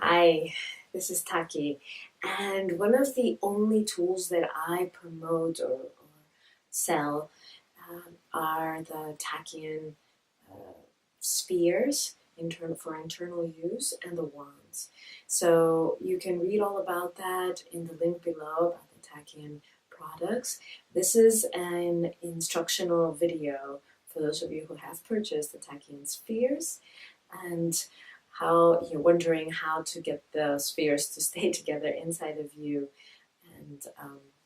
Hi, this is Taki'h, and one of the only tools that I promote or sell are the Tachyon spheres for internal use and the wands. So you can read all about that in the link below about the Tachyon products. This is an instructional video for those of you who have purchased the Tachyon spheres and how you're wondering how to get the spheres to stay together inside of you. And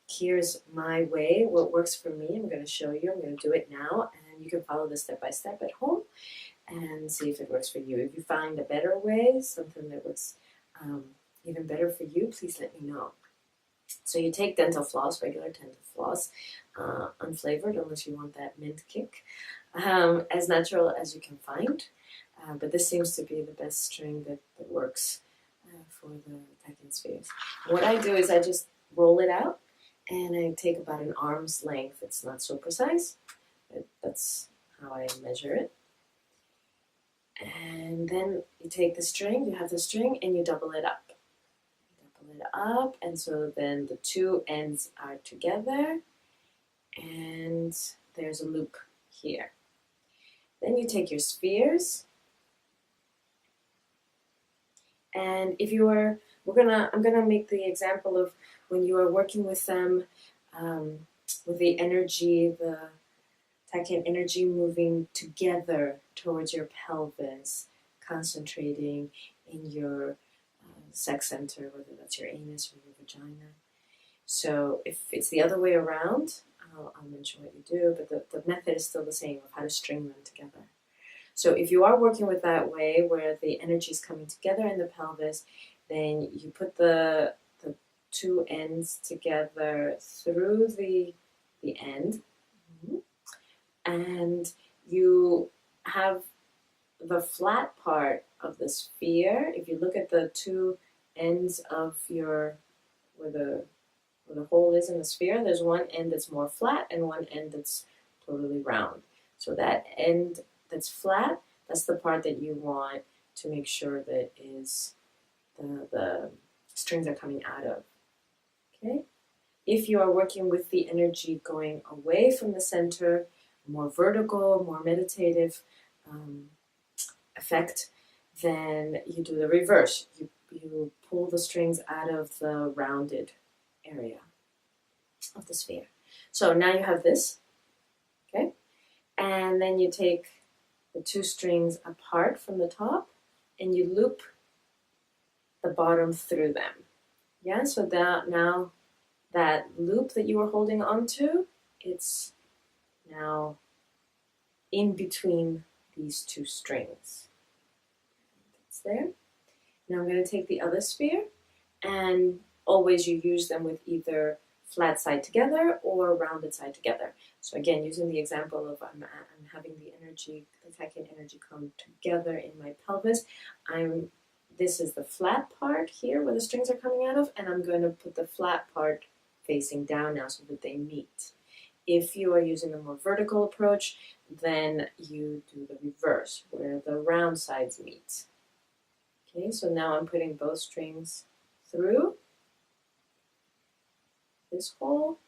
here's my way, what works for me. I'm going to show you. I'm going to do it now, and you can follow this step by step at home and see if it works for you. If you find a better way, something that works even better for you, please let me know. So you take dental floss, regular dental floss, unflavored unless you want that mint kick, as natural as you can find. But this seems to be the best string that works for the Tachyon spheres. What I do is I just roll it out and I take about an arm's length. It's not so precise, but that's how I measure it. And then you take the string, you have the string, and you double it up. You double it up, and so then the two ends are together, and there's a loop here. Then you take your spheres, and if you are, I'm gonna make the example of when you are working with them, with the energy, the Tachyon energy moving together towards your pelvis, concentrating in your sex center, whether that's your anus or your vagina. So if it's the other way around, I'll mention what you do, but the method is still the same of how to string them together. So if you are working with that way where the energy is coming together in the pelvis, then you put the two ends together through the end, and you have the flat part of the sphere. If you look at the two ends of where the hole is in the sphere, there's one end that's more flat and one end that's totally round. So that end that's flat, that's the part that you want to make sure that is the strings are coming out of. Okay? If you are working with the energy going away from the center, more vertical, more meditative effect, then you do the reverse. You pull the strings out of the rounded area of the sphere. So now you have this, okay? And then you take the two strings apart from the top and you loop the bottom through them. Yeah, so that now that loop that you were holding onto, it's now in between these two strings. It's there. Now I'm going to take the other sphere, and always you use them with either flat side together or rounded side together. So again, using the example of I'm having the Tachyon energy come together in my pelvis. This is the flat part here where the strings are coming out of, and I'm going to put the flat part facing down now so that they meet. If you are using a more vertical approach, then you do the reverse, where the round sides meet. Okay, so now I'm putting both strings through this hole.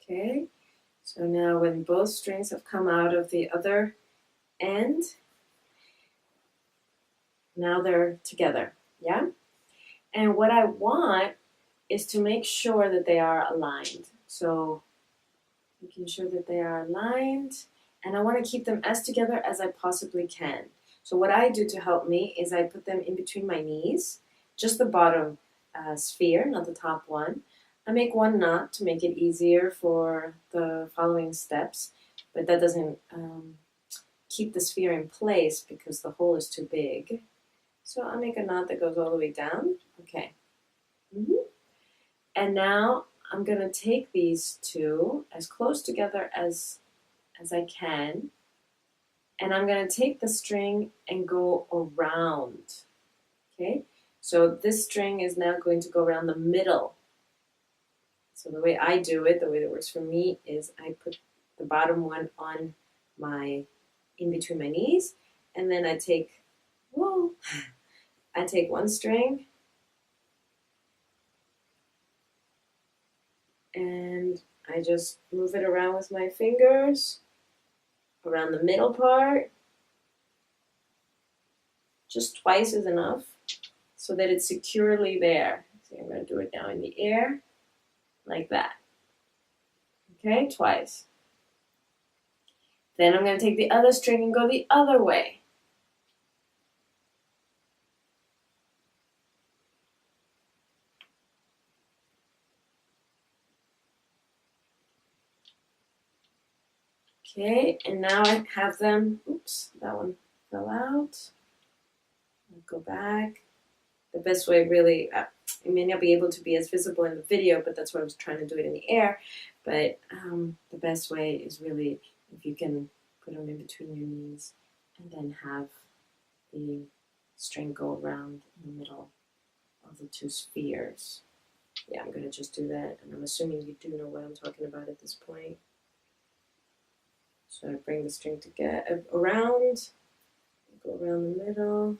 Okay, so now when both strings have come out of the other end, now they're together, yeah? And what I want is to make sure that they are aligned. So making sure that they are aligned, and I want to keep them as together as I possibly can. So what I do to help me is I put them in between my knees, just the bottom sphere, not the top one. I make one knot to make it easier for the following steps, but that doesn't keep the sphere in place because the hole is too big. So I'll make a knot that goes all the way down. Okay. And now I'm going to take these two as close together as I can, And I'm going to take the string and go around. Okay, so this string is now going to go around the middle. So the way I do it, the way that works for me, is I put the bottom one on my, in between my knees, and then I take, whoa, I take one string and I just move it around with my fingers around the middle part. Just twice is enough so that it's securely there. So I'm going to do it now in the air like that. Okay, twice. Then I'm going to take the other string and go the other way. Okay, and now I have them, oops, that one fell out. I'll go back. The best way really, it may not be able to be as visible in the video, but that's why I was trying to do it in the air. But the best way is really if you can put them in between your knees and then have the string go around in the middle of the two spheres. Yeah, I'm going to just do that, and I'm assuming you do know what I'm talking about at this point. So I bring the string to get around, go around the middle.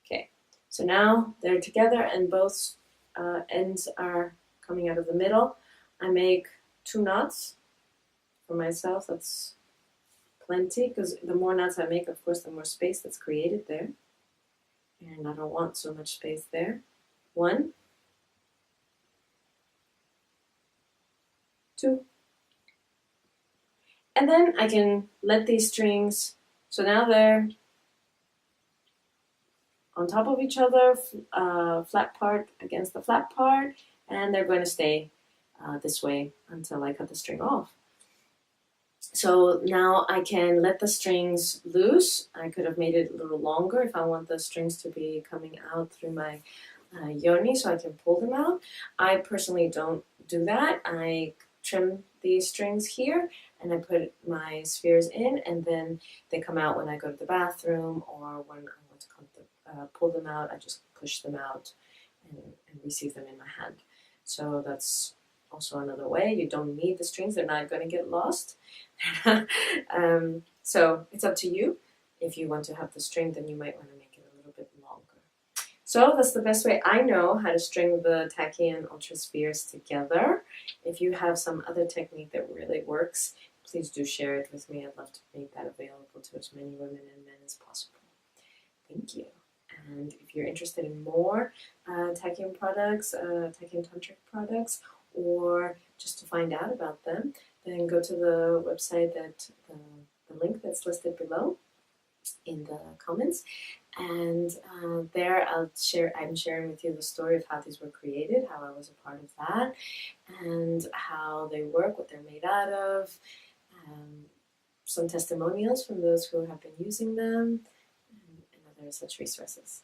Okay, so now they're together and both ends are coming out of the middle. I make 2 knots for myself. That's plenty, because the more knots I make, of course, the more space that's created there. And I don't want so much space there. 1, 2. And then I can let these strings, so now they're on top of each other, flat part against the flat part, and they're going to stay this way until I cut the string off. So now I can let the strings loose. I could have made it a little longer if I want the strings to be coming out through my yoni, so I can pull them out. I personally don't do that. I trim these strings here and I put my spheres in, and then they come out when I go to the bathroom, or when I want to pull them out, I just push them out and receive them in my hand. So that's also another way. You don't need the strings, they're not going to get lost. So it's up to you. If you want to have the string, then you might want to make it a little bit longer. So that's the best way I know how to string the Tachyon Ultra Spheres together. If you have some other technique that really works, please do share it with me. I'd love to make that available to as many women and men as possible. Thank you. And if you're interested in more Tachyon products, Tachyon Tantric products, or just to find out about them, then go to the website, that the link that's listed below in the comments, and there I'm sharing with you the story of how these were created, how I was a part of that, and how they work, what they're made out of, some testimonials from those who have been using them, and other such resources.